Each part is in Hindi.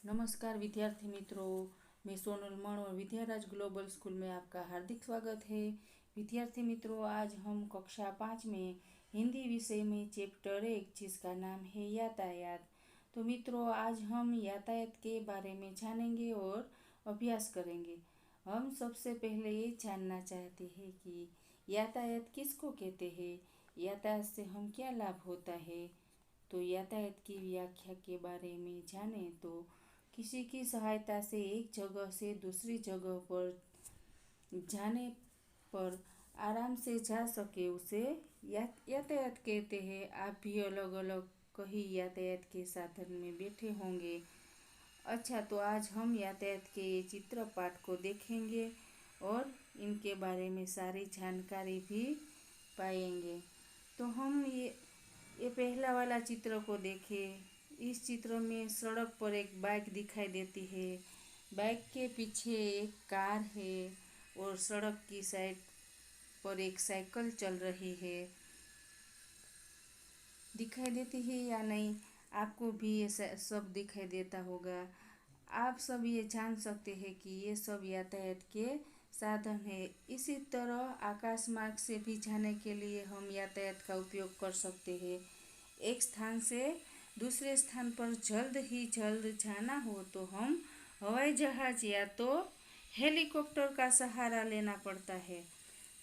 नमस्कार विद्यार्थी मित्रों, मैं सोनल मणवर विद्याराज ग्लोबल स्कूल में आपका हार्दिक स्वागत है। विद्यार्थी मित्रों, आज हम कक्षा 5 में हिंदी विषय में चैप्टर 1 जिसका नाम है यातायात। तो मित्रों, आज हम यातायात के बारे में जानेंगे और अभ्यास करेंगे। हम सबसे पहले ये जानना चाहते हैं कि यातायात किसको कहते हैं, यातायात से हम क्या लाभ होता है। तो यातायात की व्याख्या के बारे में जाने तो किसी की सहायता से एक जगह से दूसरी जगह पर जाने पर आराम से जा सके उसे यातायात कहते हैं। आप भी अलग अलग कहीं यातायात के साधन में बैठे होंगे। अच्छा, तो आज हम यातायात के चित्र पाठ को देखेंगे और इनके बारे में सारी जानकारी भी पाएंगे। तो हम ये पहला वाला चित्र को देखें। इस चित्र में सड़क पर एक बाइक दिखाई देती है। बाइक के पीछे एक कार है और सड़क की साइड पर एक साइकिल चल रही है। दिखाई देती है या नहीं, आपको भी ये सब दिखाई देता होगा। आप सब ये जान सकते हैं कि ये सब यातायात के साधन है। इसी तरह आकाश मार्ग से भी जाने के लिए हम यातायात का उपयोग कर सकते हैं। एक स्थान से दूसरे स्थान पर जल्द जाना हो तो हम हवाई जहाज या तो हेलीकॉप्टर का सहारा लेना पड़ता है।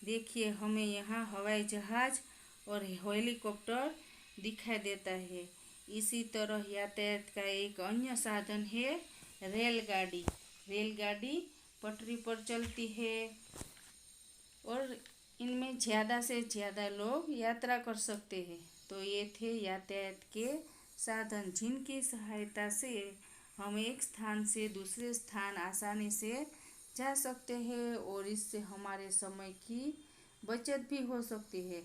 देखिए, हमें यहाँ हवाई जहाज और हेलीकॉप्टर दिखाई देता है। इसी तरह यातायात का एक अन्य साधन है रेलगाड़ी। रेलगाड़ी पटरी पर चलती है और इनमें ज़्यादा से ज़्यादा लोग यात्रा कर सकते हैं। तो ये थे यातायात के साधन जिनकी सहायता से हम एक स्थान से दूसरे स्थान आसानी से जा सकते हैं और इससे हमारे समय की बचत भी हो सकती है।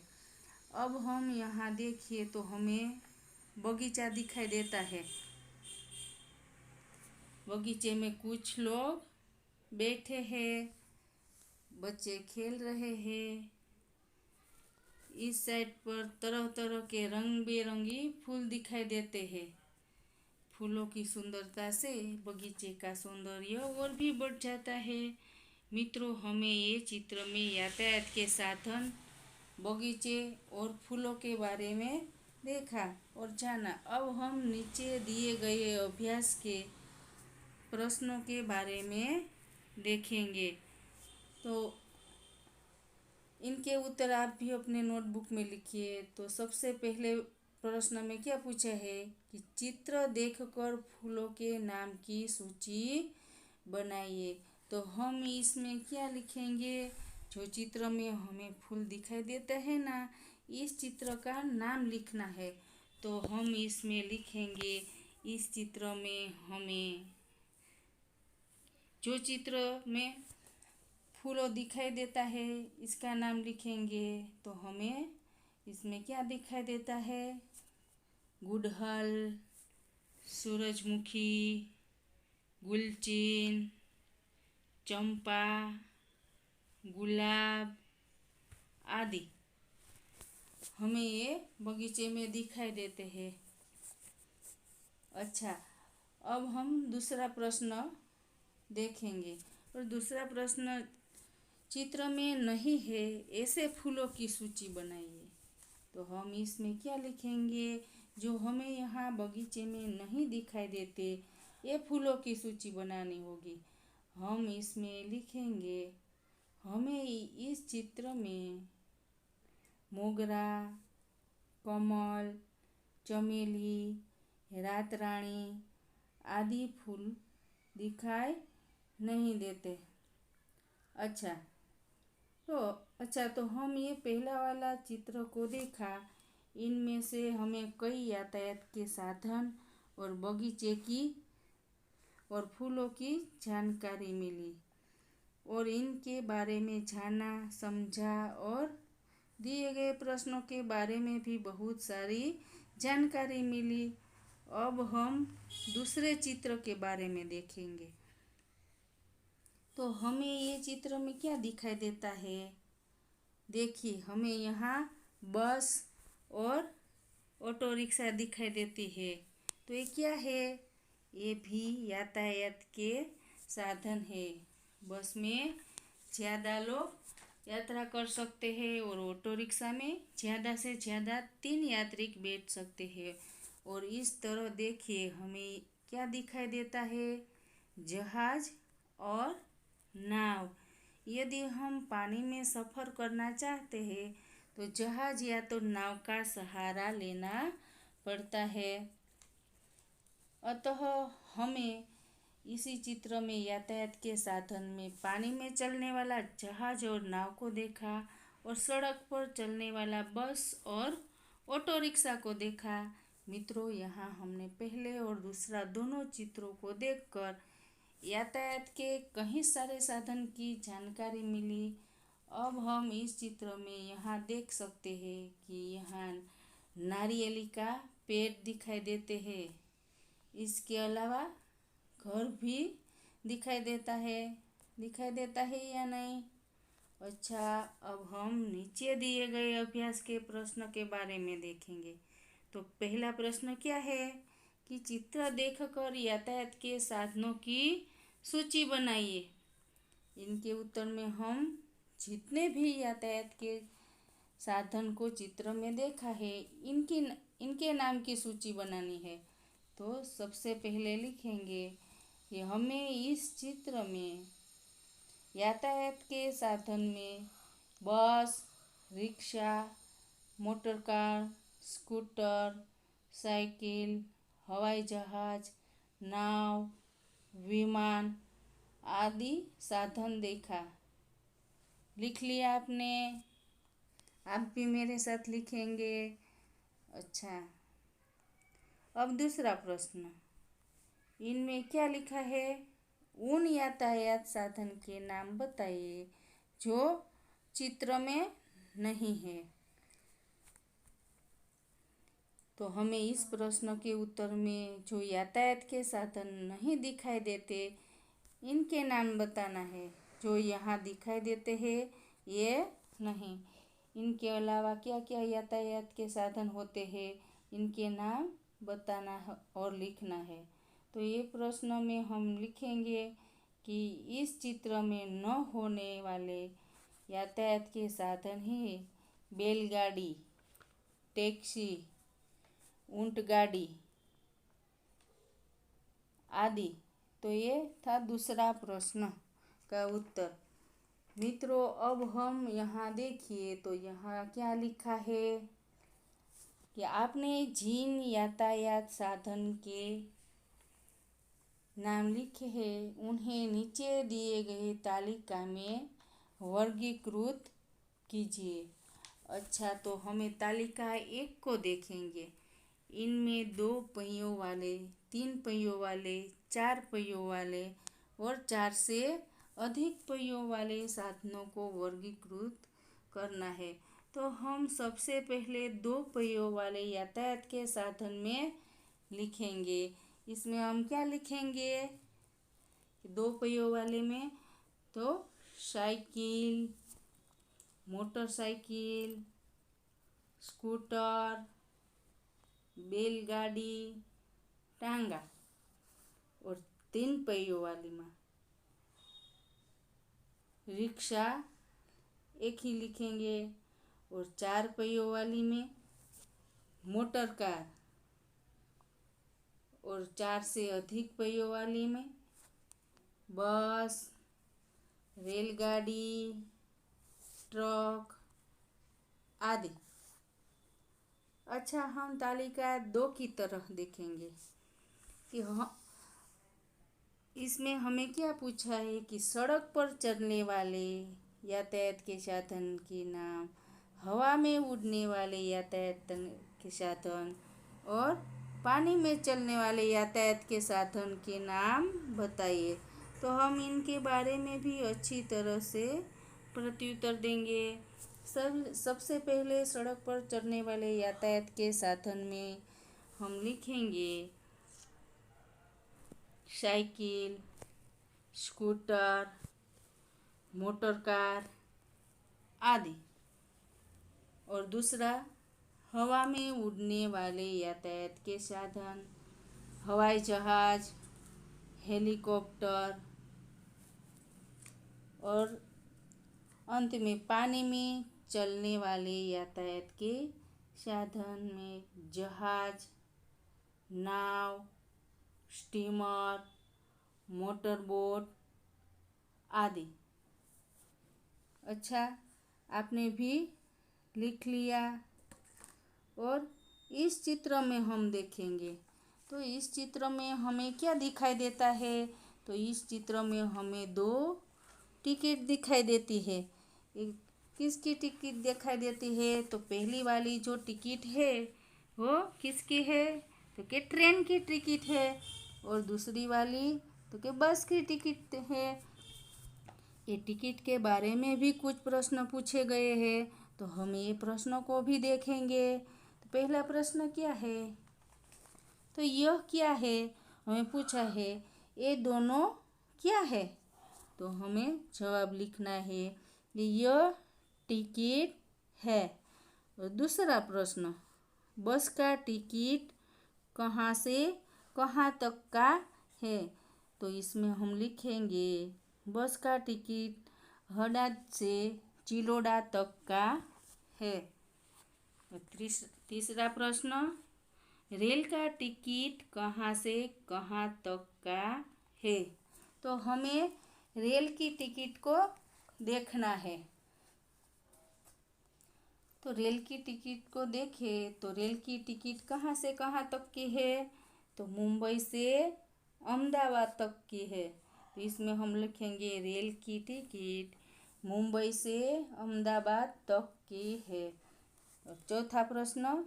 अब हम यहाँ देखिए तो हमें बगीचा दिखाई देता है। बगीचे में कुछ लोग बैठे हैं, बच्चे खेल रहे हैं। इस साइड पर तरह तरह के रंग बेरंगी फूल दिखाई देते हैं। फूलों की सुंदरता से बगीचे का सौंदर्य और भी बढ़ जाता है। मित्रों, हमें ये चित्र में यातायात के साधन, बगीचे और फूलों के बारे में देखा और जाना। अब हम नीचे दिए गए अभ्यास के प्रश्नों के बारे में देखेंगे। तो इनके उत्तर आप भी अपने नोटबुक में लिखिए। तो सबसे पहले प्रश्न में क्या पूछा है कि चित्र देखकर फूलों के नाम की सूची बनाइए। तो हम इसमें क्या लिखेंगे, जो चित्र में हमें फूल दिखाई देता है ना, इस चित्र का नाम लिखना है। तो हम इसमें लिखेंगे, इस चित्र में हमें जो चित्र में फूलों दिखाई देता है इसका नाम लिखेंगे। तो हमें इसमें क्या दिखाई देता है, गुड़हल, सूरजमुखी, गुलचिन, चंपा, गुलाब आदि हमें ये बगीचे में दिखाई देते हैं। अच्छा, अब हम दूसरा प्रश्न देखेंगे और दूसरा प्रश्न, चित्र में नहीं है ऐसे फूलों की सूची बनाइए। तो हम इसमें क्या लिखेंगे, जो हमें यहाँ बगीचे में नहीं दिखाई देते ये फूलों की सूची बनानी होगी। हम इसमें लिखेंगे, हमें इस चित्र में मोगरा, कमल, चमेली, रात रानी आदि फूल दिखाई नहीं देते। अच्छा, तो हम ये पहला वाला चित्र को देखा। इनमें से हमें कई यातायात के साधन और बगीचे की और फूलों की जानकारी मिली और इनके बारे में जाना, समझा और दिए गए प्रश्नों के बारे में भी बहुत सारी जानकारी मिली। अब हम दूसरे चित्र के बारे में देखेंगे। तो हमें ये चित्र में क्या दिखाई देता है, देखिए, हमें यहाँ बस और ऑटो रिक्शा दिखाई देती है। तो ये क्या है, ये भी यातायात के साधन है। बस में ज़्यादा लोग यात्रा कर सकते हैं और ऑटो रिक्शा में ज़्यादा से ज़्यादा 3 यात्री बैठ सकते हैं। और इस तरह देखिए हमें क्या दिखाई देता है, जहाज और नाव। यदि हम पानी में सफ़र करना चाहते हैं तो जहाज या तो नाव का सहारा लेना पड़ता है। अतः हमें इसी चित्र में यातायात के साधन में पानी में चलने वाला जहाज और नाव को देखा और सड़क पर चलने वाला बस और ऑटो रिक्शा को देखा। मित्रों, यहाँ हमने पहले और दूसरा दोनों चित्रों को देखकर यातायात के कई सारे साधन की जानकारी मिली। अब हम इस चित्र में यहाँ देख सकते हैं कि यहाँ नारियली का पेड़ दिखाई देते हैं। इसके अलावा घर भी दिखाई देता है या नहीं? अच्छा, अब हम नीचे दिए गए अभ्यास के प्रश्न के बारे में देखेंगे। तो पहला प्रश्न क्या है कि चित्र देखकर यातायात के साधनों की सूची बनाइए। इनके उत्तर में हम जितने भी यातायात के साधन को चित्र में देखा है इनके नाम की सूची बनानी है। तो सबसे पहले लिखेंगे कि हमें इस चित्र में यातायात के साधन में बस, rickshaw, motor car, scooter, cycle, हवाई जहाज, नाव, विमान आदि साधन देखा। लिख लिया आपने? आप भी मेरे साथ लिखेंगे। अच्छा, अब दूसरा प्रश्न, इनमें क्या लिखा है? उन यातायात साधन के नाम बताइए जो चित्र में नहीं है। तो हमें इस प्रश्न के उत्तर में जो यातायात के साधन नहीं दिखाई देते इनके नाम बताना है। जो यहाँ दिखाई देते हैं ये नहीं। इनके अलावा क्या क्या यातायात के साधन होते हैं इनके नाम बताना है और लिखना है। तो ये प्रश्न में हम लिखेंगे कि इस चित्र में न होने वाले यातायात के साधन ही बैलगाड़ी, टैक्सी, ऊंटगाड़ी आदि। तो ये था दूसरा प्रश्न का उत्तर। मित्रों, अब हम यहाँ देखिए तो यहाँ क्या लिखा है कि आपने जिन यातायात साधन के नाम लिखे हैं उन्हें नीचे दिए गए तालिका में वर्गीकृत कीजिए। अच्छा, तो हमें तालिका 1 को देखेंगे। इनमें 2 पहियों वाले, 3 पहियों वाले, 4 पहियों वाले और 4 से अधिक पहियों वाले साधनों को वर्गीकृत करना है। तो हम सबसे पहले 2 पहियों वाले यातायात के साधन में लिखेंगे। इसमें हम क्या लिखेंगे? 2 पहियों वाले में तो साइकिल, मोटरसाइकिल, स्कूटर, बैलगाड़ी, टांगा। और 3 पहियों वाली में रिक्शा एक ही लिखेंगे। और 4 पहियों वाली में मोटर कार और 4 से अधिक पहियों वाली में बस, रेलगाड़ी, ट्रक आदि। अच्छा, हम तालिका 2 की तरह देखेंगे कि इसमें हमें क्या पूछा है कि सड़क पर चलने वाले यातायात के साधन के नाम, हवा में उड़ने वाले यातायात के साधन और पानी में चलने वाले यातायात के साधन के नाम बताइए। तो हम इनके बारे में भी अच्छी तरह से प्रत्युत्तर देंगे। सबसे पहले सड़क पर चलने वाले यातायात के साधन में हम लिखेंगे साइकिल, स्कूटर, मोटर कार आदि। और दूसरा, हवा में उड़ने वाले यातायात के साधन, हवाई जहाज, हेलीकॉप्टर और अंत में पानी में चलने वाले यातायात के साधन में जहाज, नाव, स्टीमर, मोटर बोट आदि। अच्छा, आपने भी लिख लिया। और इस चित्र में हम देखेंगे तो इस चित्र में हमें क्या दिखाई देता है? तो इस चित्र में हमें दो टिकट दिखाई देती है। किसकी टिकट दिखाई देती है? तो पहली वाली जो टिकट है वो किसकी है? तो कि ट्रेन की टिकट है। और दूसरी वाली तो कि बस की टिकट है। ये टिकट के बारे में भी कुछ प्रश्न पूछे गए हैं, तो हम ये प्रश्नों को भी देखेंगे। तो पहला प्रश्न क्या है? तो यह क्या है? हमें पूछा है ये दोनों क्या है? तो हमें जवाब लिखना है यह टिकट है। और दूसरा प्रश्न, बस का टिकट कहाँ से कहाँ तक का है? तो इसमें हम लिखेंगे बस का टिकट हड़ाद से चिलोड़ा तक का है। तीसरा प्रश्न, रेल का टिकट कहाँ से कहाँ तक का है? तो हमें रेल की टिकट को देखना है। तो रेल की टिकट को देखें तो रेल की टिकट कहाँ से कहाँ तक की है? तो मुंबई से अहमदाबाद तक की है। तो इसमें हम लिखेंगे रेल की टिकट मुंबई से अहमदाबाद तक की है। और चौथा प्रश्न,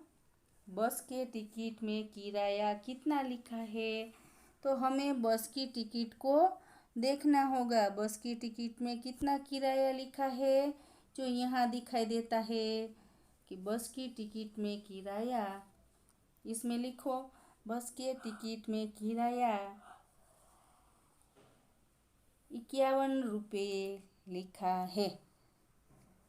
बस के टिकट में किराया कितना लिखा है? तो हमें बस की टिकट को देखना होगा। बस की टिकट में कितना किराया लिखा है? जो यहाँ दिखाई देता है कि बस की टिकट में किराया, इसमें लिखो बस के टिकट में किराया 51 रुपये लिखा है।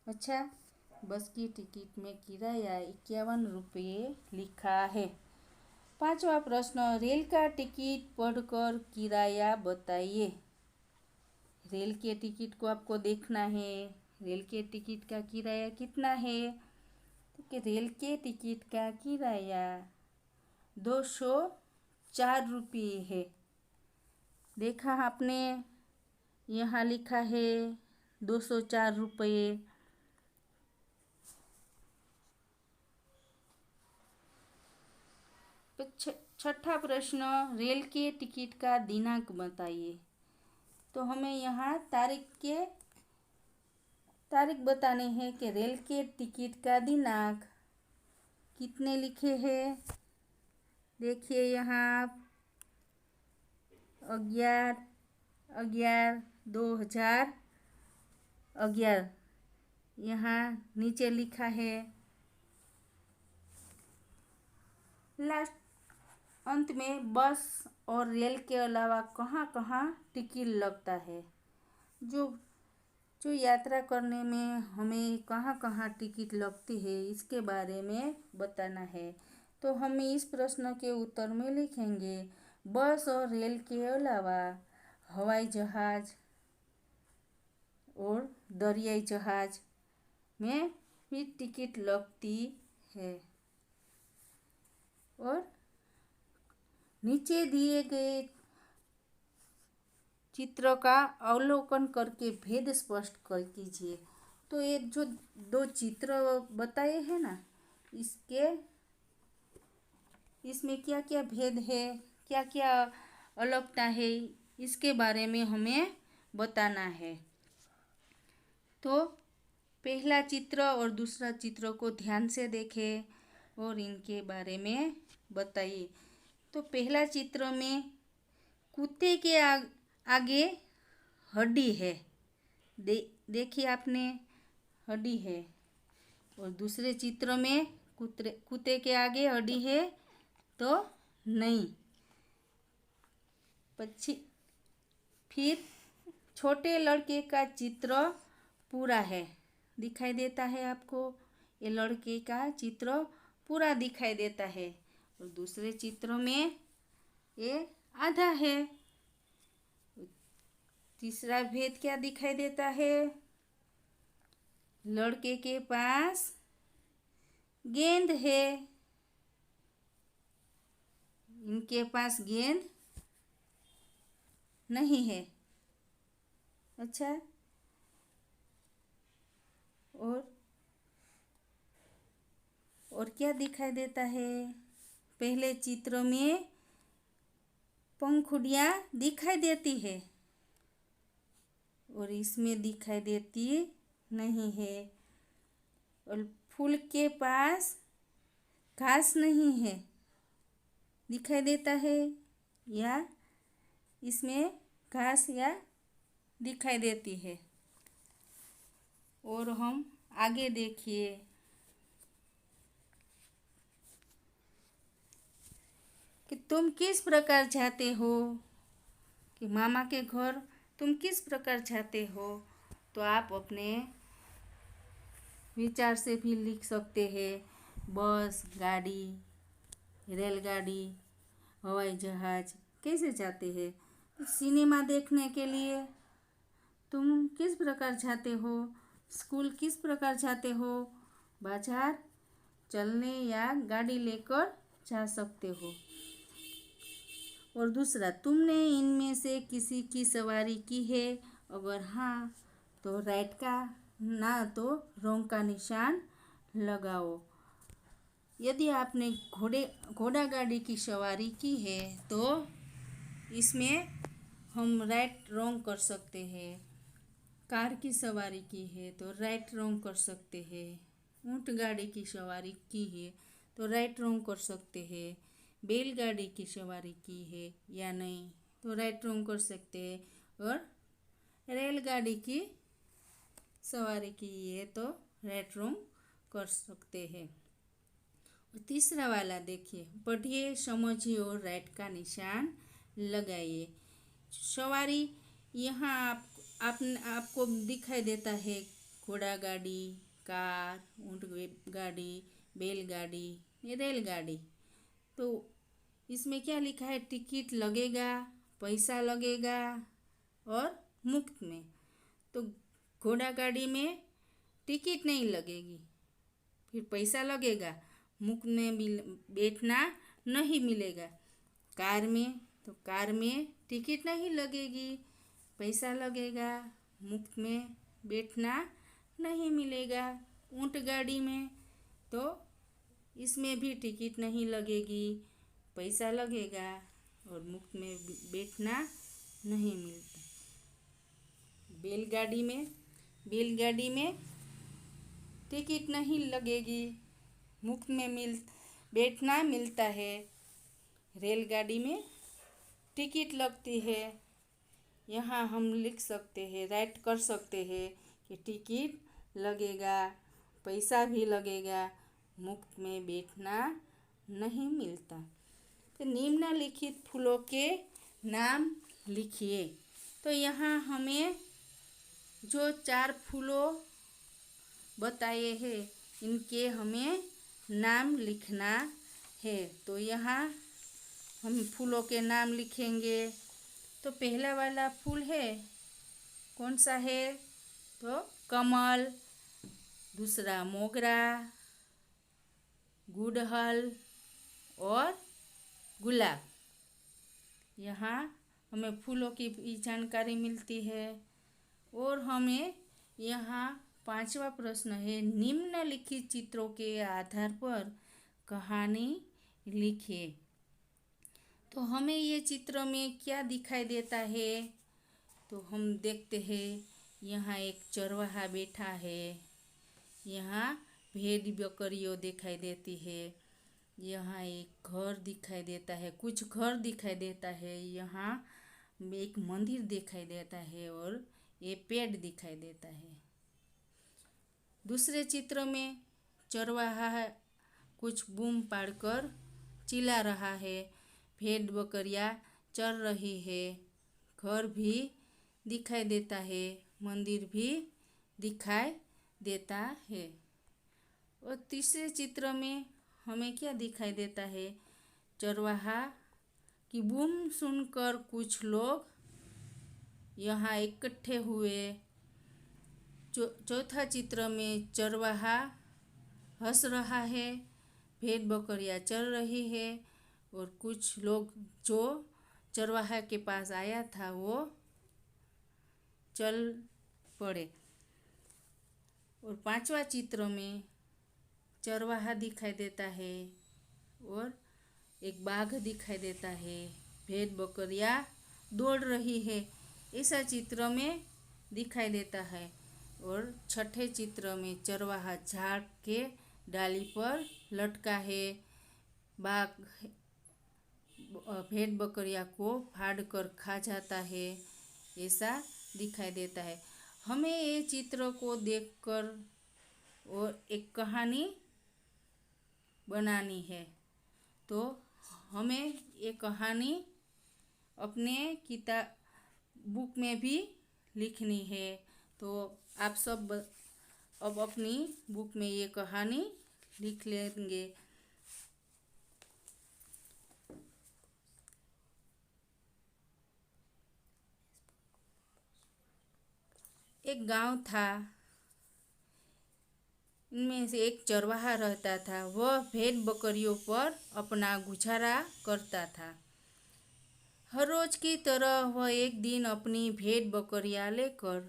अच्छा, बस की टिकट में किराया 51 रुपये लिखा है। पांचवा प्रश्न, रेल का टिकट पढ़कर किराया बताइए। रेल के टिकट को आपको देखना है। रेल के टिकट का किराया कितना है? तो कि रेल के टिकट का किराया 204 रुपये है। देखा आपने, यहाँ लिखा है 204 रुपये। छठा प्रश्न, रेल के टिकट का दिनांक बताइए। तो हमें यहाँ तारीख बताने हैं कि रेल के टिकट का दिनांक कितने लिखे हैं। देखिए यहाँ आप 11/11/2011 यहाँ नीचे लिखा है। लास्ट अंत में बस और रेल के अलावा कहाँ कहाँ टिकट लगता है। जो यात्रा करने में हमें कहाँ कहाँ टिकट लगती है इसके बारे में बताना है। तो हम इस प्रश्न के उत्तर में लिखेंगे बस और रेल के अलावा हवाई जहाज और दरियाई जहाज में भी टिकट लगती है। और नीचे दिए गए चित्र का अवलोकन करके भेद स्पष्ट कर कीजिए। तो ये जो दो चित्र बताए हैं ना, इसमें क्या क्या भेद है, क्या क्या अलगता है, इसके बारे में हमें बताना है। तो पहला चित्र और दूसरा चित्र को ध्यान से देखें और इनके बारे में बताइए। तो पहला चित्र में कुत्ते के आगे हड्डी है। देखिए आपने, हड्डी है। और दूसरे चित्र में कुत्ते के आगे हड्डी है तो नहीं। फिर छोटे लड़के का चित्र पूरा है, दिखाई देता है आपको। ये लड़के का चित्र पूरा दिखाई देता है। और दूसरे चित्र में ये आधा है। तीसरा भेद क्या दिखाई देता है? लड़के के पास गेंद है, इनके पास गेंद नहीं है। अच्छा, और क्या दिखाई देता है? पहले चित्र में पंखुड़ियाँ दिखाई देती है और इसमें दिखाई देती नहीं है। और फूल के पास घास नहीं है, दिखाई देता है, या इसमें घास या दिखाई देती है। और हम आगे देखिए, कि तुम किस प्रकार चाहते हो, कि मामा के घर तुम किस प्रकार चाहते हो। तो आप अपने विचार से भी लिख सकते हैं। बस, गाड़ी, रेलगाड़ी, हवाई जहाज कैसे चाहते हैं। तो सिनेमा देखने के लिए तुम किस प्रकार चाहते हो, स्कूल किस प्रकार चाहते हो, बाजार चलने या गाड़ी लेकर जा सकते हो। और दूसरा, तुमने इनमें से किसी की सवारी की है, अगर हाँ तो राइट का, ना तो रॉन्ग का निशान लगाओ। यदि आपने घोड़ा गाड़ी की सवारी की है तो इसमें हम राइट रॉन्ग कर सकते हैं। कार की सवारी की है तो राइट रॉन्ग कर सकते हैं। ऊँट गाड़ी की सवारी की है तो राइट रॉन्ग कर सकते हैं। बैलगाड़ी की सवारी की है या नहीं तो राइट रॉन्ग कर सकते हैं। और रेलगाड़ी की सवारी की है तो राइट रॉन्ग कर सकते हैं। और तीसरा वाला देखिए, पढ़िए, समझिए और राइट का निशान लगाइए। सवारी यहाँ आपको दिखाई देता है घोड़ा गाड़ी, कार, ऊँट गाड़ी, बैलगाड़ी, रेलगाड़ी। तो इसमें क्या लिखा है? टिकट लगेगा, पैसा लगेगा और मुफ्त में। तो घोड़ा गाड़ी में टिकट नहीं लगेगी, फिर पैसा लगेगा, मुफ्त में बैठना नहीं मिलेगा। कार में तो कार में टिकट नहीं लगेगी, पैसा लगेगा, मुफ्त में बैठना नहीं मिलेगा। ऊँट गाड़ी में तो इसमें भी टिकट नहीं लगेगी, पैसा लगेगा और मुफ्त में बैठना नहीं मिलता। बैलगाड़ी में टिकट नहीं लगेगी, मुफ्त में बैठना मिलता है। रेलगाड़ी में टिकट लगती है। यहाँ हम लिख सकते हैं, राइट कर सकते हैं कि टिकट लगेगा, पैसा भी लगेगा, मुफ्त में बैठना नहीं मिलता। तो निम्नलिखित फूलों के नाम लिखिए। तो यहाँ हमें जो 4 फूलों बताए हैं इनके हमें नाम लिखना है। तो यहाँ हम फूलों के नाम लिखेंगे। तो पहला वाला फूल है, कौन सा है? तो कमल। दूसरा मोगरा, गुड़हल और गुलाब। यहाँ हमें फूलों की भी जानकारी मिलती है। और हमें यहाँ 5वां प्रश्न है, निम्नलिखित चित्रों के आधार पर कहानी लिखिए। तो हमें ये चित्र में क्या दिखाई देता है? तो हम देखते हैं, यहाँ एक चरवाहा बैठा है, यहाँ भेड़ बकरियों दिखाई देती है, यहाँ एक घर दिखाई देता है, कुछ घर दिखाई देता है, यहाँ एक मंदिर दिखाई देता है और ये पेड़ दिखाई देता है। दूसरे चित्र में चरवाहा कुछ बूम पाड़कर चिल्ला रहा है, भेड़ बकरियाँ चर रही है, घर भी दिखाई देता है, मंदिर भी दिखाई देता है। और तीसरे चित्र में हमें क्या दिखाई देता है? चरवाहा की बूम सुनकर कुछ लोग यहाँ इकट्ठे हुए। चौथा चित्र में चरवाहा हंस रहा है, भेड़ बकरियां चर रही है और कुछ लोग जो चरवाहा के पास आया था वो चल पड़े। और पांचवा चित्र में चरवाहा दिखाई देता है और एक बाघ दिखाई देता है, भेड़ बकरियां दौड़ रही है, ऐसा चित्र में दिखाई देता है। और छठे चित्र में चरवाहा झाड़ के डाली पर लटका है, बाघ भेड़ बकरियां को फाड़ कर खा जाता है, ऐसा दिखाई देता है। हमें ये चित्र को देखकर और एक कहानी बनानी है, तो हमें ये कहानी अपने किताब बुक में भी लिखनी है। तो आप सब अब अपनी बुक में ये कहानी लिख लेंगे। एक गांव था, इनमें से एक चरवाहा रहता था। वह भेड़ बकरियों पर अपना गुजारा करता था। हर रोज की तरह वह एक दिन अपनी भेड़ बकरियां लेकर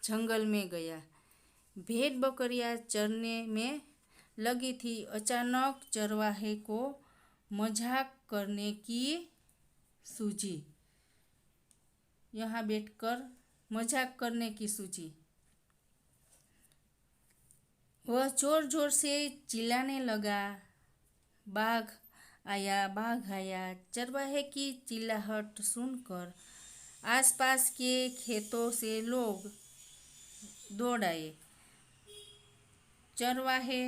जंगल में गया। भेड़ बकरियां चरने में लगी थी। अचानक चरवाहे को मजाक करने की सूझी। यहाँ बैठकर मजाक करने की सूझी। वह जोर जोर से चिल्लाने लगा, बाघ आया, बाघ आया। चरवाहे की चिल्लाहट सुनकर आसपास के खेतों से लोग दौड़ आए। चरवाहे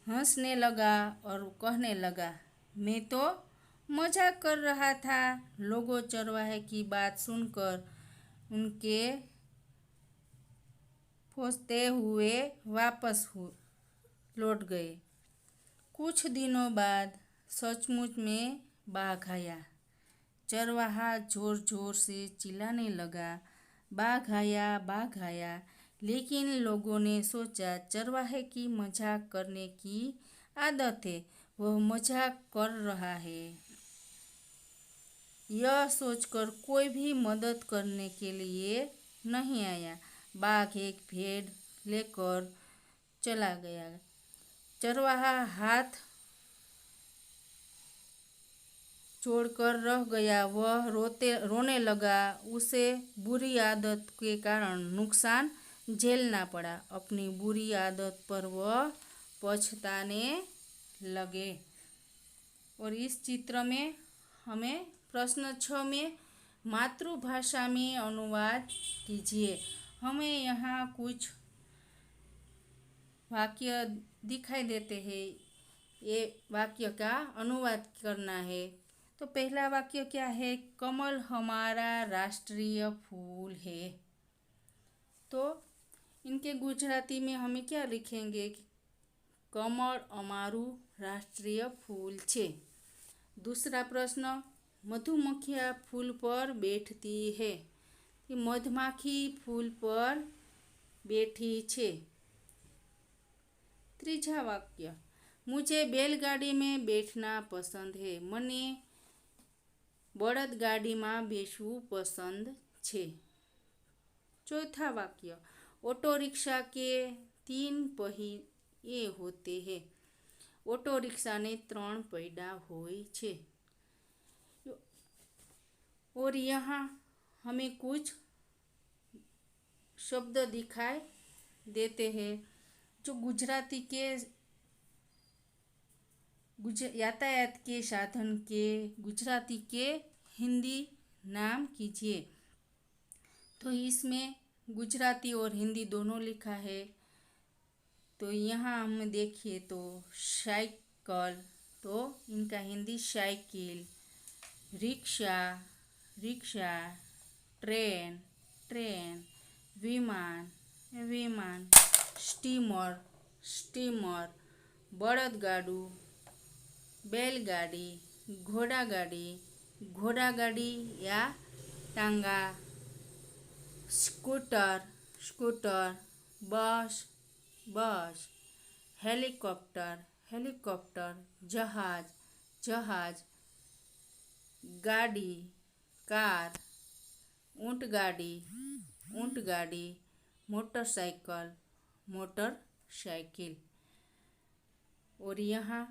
हंसने लगा और कहने लगा, मैं तो मजाक कर रहा था। लोगों चरवाहे की बात सुनकर उनके फौसते हुए वापस लौट गए। कुछ दिनों बाद सचमुच में बाघ आया। चरवाहा जोर जोर से चिल्लाने लगा, बाघ आया, बाघ आया। लेकिन लोगों ने सोचा चरवाहे की मजाक करने की आदत है, वह मजाक कर रहा है। यह सोचकर कोई भी मदद करने के लिए नहीं आया। बाघ एक भेड़ लेकर चला गया। चरवाहा हाथ छोड़कर रह गया। वह रोने लगा। उसे बुरी आदत के कारण नुकसान झेलना पड़ा। अपनी बुरी आदत पर वह पछताने लगे। और इस चित्र में हमें प्रश्न 6 में मातृभाषा में अनुवाद कीजिए। हमें यहाँ कुछ वाक्य दिखाई देते हैं, ये वाक्य का अनुवाद करना है। तो पहला वाक्य क्या है? कमल हमारा राष्ट्रीय फूल है। तो इनके गुजराती में हमें क्या लिखेंगे? कमल अमारू राष्ट्रीय फूल छे। दूसरा प्रश्न, मधुमक्खियाँ फूल पर बैठती है। मधमाखी फूल पर बैठी छे। तीसरा वाक्य, मुझे बैलगाड़ी में बैठना पसंद है। मने बળદગાડી में બેસવું पसंद छे। चौथा वाक्य, ऑटो रिक्शा के 3 पहिए होते हैं। ऑटो रिक्शा ने 3 पहिया होय छे। और यहाँ हमें कुछ शब्द दिखाई देते हैं जो गुजराती के यातायात के साधन के गुजराती के हिंदी नाम कीजिए। तो इसमें गुजराती और हिंदी दोनों लिखा है। तो यहाँ हम देखिए तो साइकिल, तो इनका Hindi cycle, rickshaw, rickshaw, train, train, विमान, विमान, स्टीमर, स्टीमर, बળદગાડું, बैलगाड़ी, घोड़ा गाड़ी, घोड़ा गाड़ी या टांगा, स्कूटर स्कूटर, बस बस, हेलीकॉप्टर हेलीकॉप्टर, जहाज जहाज, गाड़ी कार, ऊंटगाड़ी ऊंटगाड़ी, मोटरसाइकिल मोटरसाइकिल। और यहाँ